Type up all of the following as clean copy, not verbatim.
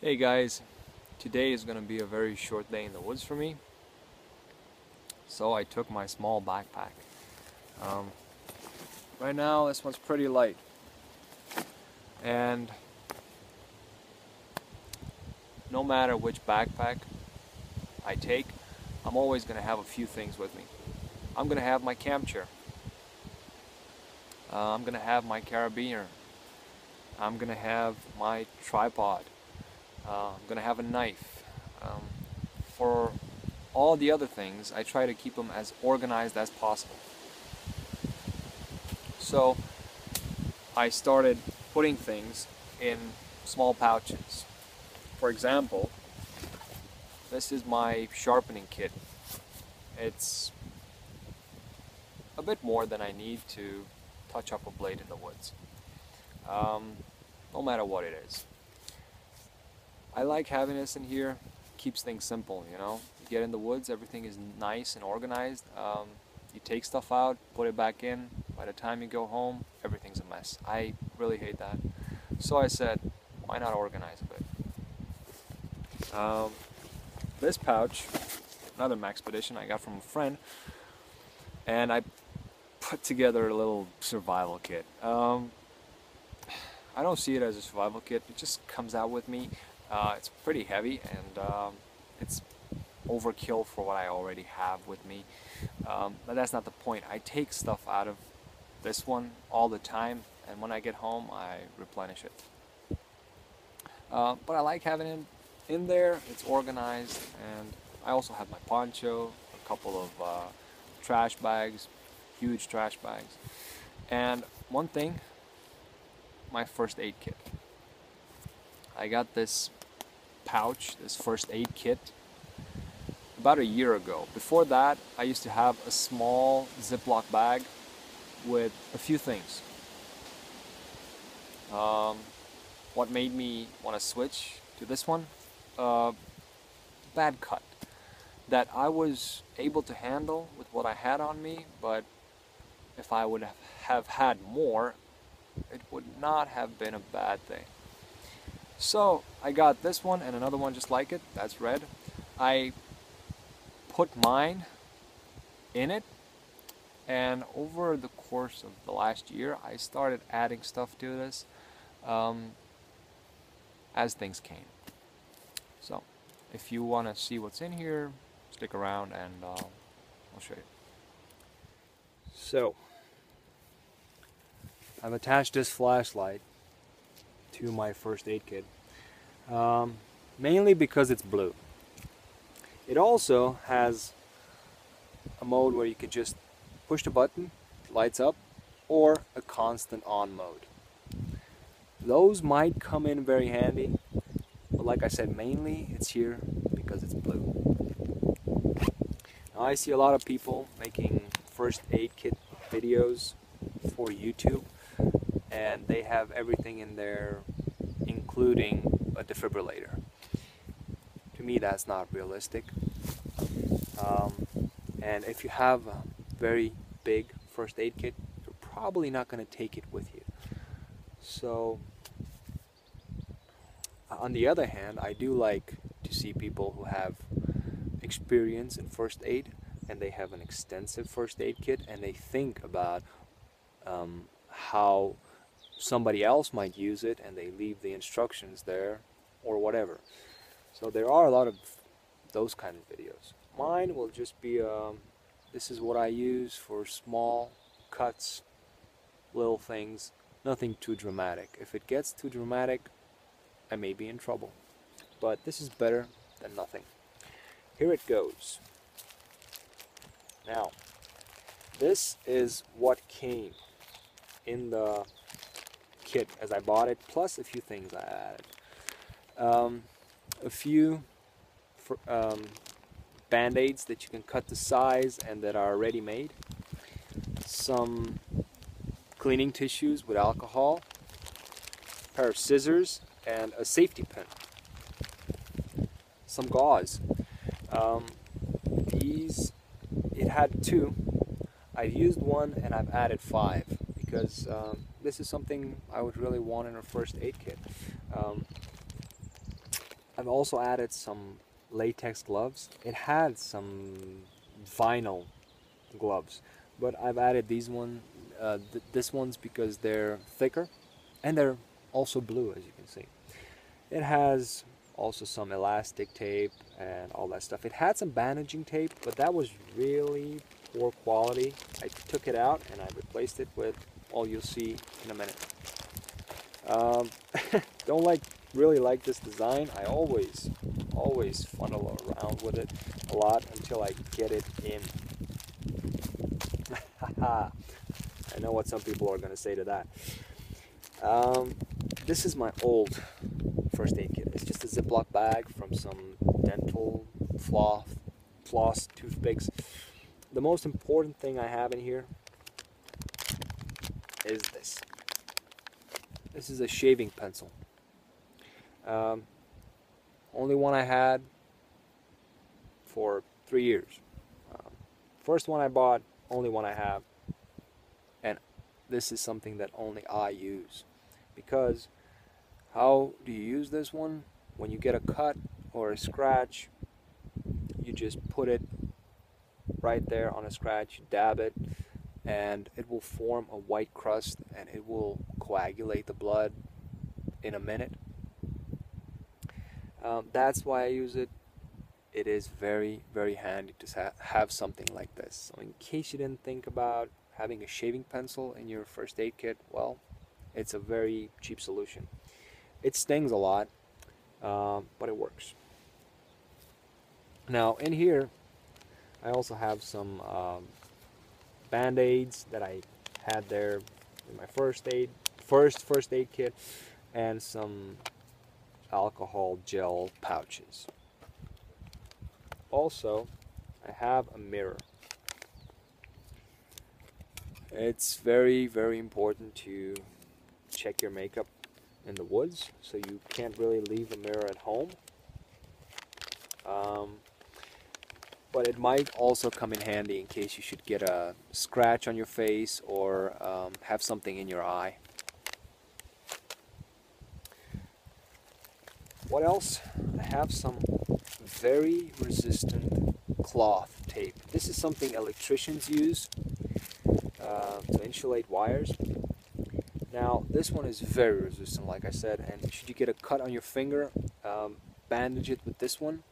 Hey guys, today is gonna be a very short day in the woods for me. So I took my small backpack. Um, right now this one's pretty light. And no matter which backpack I take, I'm always gonna have a few things with me. I'm gonna have my camp chair. I'm gonna have my carabiner. I'm gonna have my tripod. I'm gonna have a knife. For all the other things, I try to keep them as organized as possible. So I started putting things in small pouches. For example, this is my sharpening kit. It's a bit more than I need to touch up a blade in the woods, no matter what it is. I like having this in here. Keeps things simple, you know. You get in the woods, everything is nice and organized. You take stuff out, put it back in. By the time you go home, everything's a mess. I really hate that. So I said, why not organize a bit? This pouch, another Maxpedition I got from a friend, and I put together a little survival kit. I don't see it as a survival kit. It just comes out with me. It's pretty heavy and it's overkill for what I already have with me. But that's not the point. I take stuff out of this one all the time, and when I get home I replenish it. But I like having it in there. It's organized, and I also have my poncho, a couple of trash bags, huge trash bags, and one thing, my first aid kit. I got this pouch, this first aid kit, about a year ago. Before that, I used to have a small Ziploc bag with a few things. What made me want to switch to this one? Bad cut that I was able to handle with what I had on me, but if I would have had more, it would not have been a bad thing. So I got this one and another one just like it, that's red. I put mine in it, and over the course of the last year I started adding stuff to this as things came. So if you want to see what's in here, stick around and I'll show you. So I've attached this flashlight to my first aid kit, mainly because it's blue. It also has a mode where you could just push the button, it lights up, or a constant on mode. Those might come in very handy, but like I said, mainly it's here because it's blue. Now I see a lot of people making first aid kit videos for YouTube, and they have everything in there, including a defibrillator. To me, that's not realistic. And if you have a very big first aid kit, you're probably not going to take it with you. So, on the other hand, I do like to see people who have experience in first aid, and they have an extensive first aid kit, and they think about how somebody else might use it, and they leave the instructions there or whatever. So there are a lot of those kind of videos. Mine will just be this is what I use for small cuts, little things, nothing too dramatic. If it gets too dramatic, I may be in trouble, but this is better than nothing. Here it goes. Now this is what came in the kit as I bought it, plus a few things I added. A few band-aids that you can cut to size and that are ready-made. Some cleaning tissues with alcohol. A pair of scissors and a safety pin. Some gauze. It had two. I've used one and I've added 5 because this is something I would really want in a first aid kit. I've also added some latex gloves. It had some vinyl gloves, but I've added this ones because they're thicker and they're also blue, as you can see. It has also some elastic tape and all that stuff. It had some bandaging tape, but that was really poor quality. I took it out and I replaced it with all you'll see in a minute. Don't really like this design. I always funnel around with it a lot until I get it in. I know what some people are going to say to that. This is my old first aid kit. It's just a Ziploc bag from some dental floss toothpicks. The most important thing I have in here is this. This is a shaving pencil. Only one I had for 3 years. First one I bought, only one I have. And this is something that only I use. Because how do you use this one? When you get a cut or a scratch, you just put it right there on a scratch, you dab it, and it will form a white crust and it will coagulate the blood in a minute. That's why I use it. It is very, very handy to have something like this. So in case you didn't think about having a shaving pencil in your first aid kit, well, it's a very cheap solution. It stings a lot, but it works. Now in here, I also have some Band-Aids that I had there in my first aid kit, and some alcohol gel pouches. Also, I have a mirror. It's very, very important to check your makeup in the woods, so you can't really leave a mirror at home. But it might also come in handy in case you should get a scratch on your face or have something in your eye. What else? I have some very resistant cloth tape. This is something electricians use to insulate wires. Now this one is very resistant, like I said, and should you get a cut on your finger, bandage it with this one.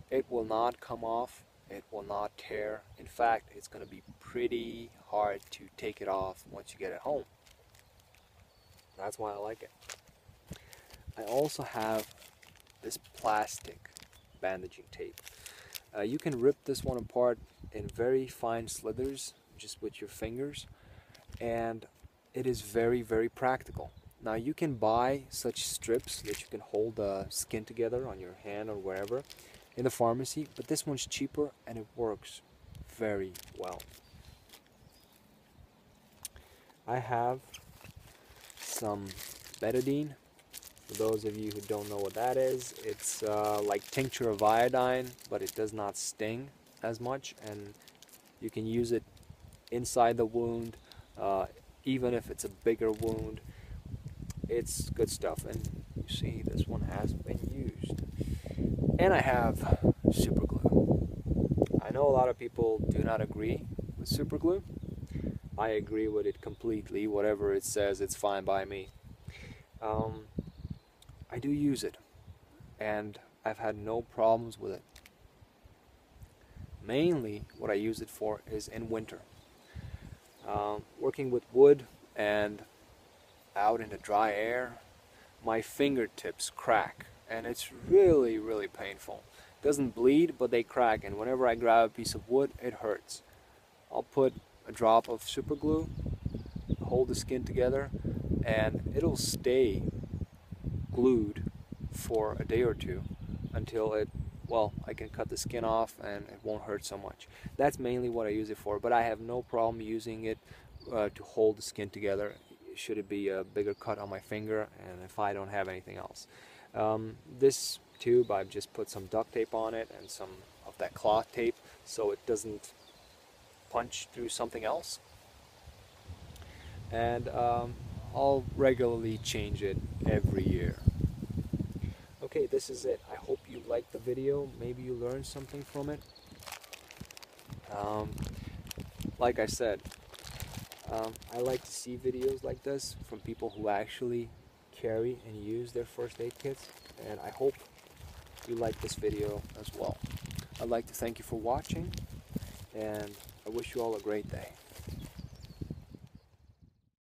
It will not come off, it will not tear. In fact, it's going to be pretty hard to take it off once you get it home. That's why I like it. I also have this plastic bandaging tape. You can rip this one apart in very fine slithers just with your fingers, and it is very, very practical. Now you can buy such strips that you can hold the skin together on your hand or wherever in the pharmacy, but this one's cheaper and it works very well. I have some betadine. For those of you who don't know what that is, it's like tincture of iodine, but it does not sting as much, and you can use it inside the wound, even if it's a bigger wound. It's good stuff, and you see this one has been used. And I have super glue. I know a lot of people do not agree with super glue. I agree with it completely. Whatever it says, it's fine by me. I do use it, and I've had no problems with it. Mainly what I use it for is in winter. Working with wood and out in the dry air, my fingertips crack, and it's really, really painful. It doesn't bleed, but they crack, and whenever I grab a piece of wood, it hurts. I'll put a drop of super glue, hold the skin together, and it'll stay glued for a day or two until I can cut the skin off and it won't hurt so much. That's mainly what I use it for, but I have no problem using it to hold the skin together should it be a bigger cut on my finger and if I don't have anything else. This tube, I've just put some duct tape on it and some of that cloth tape so it doesn't punch through something else. And I'll regularly change it every year. Okay, this is it. I hope you liked the video. Maybe you learned something from it. Like I said, I like to see videos like this from people who actually carry and use their first aid kits, and I hope you like this video as well. I'd like to thank you for watching, and I wish you all a great day.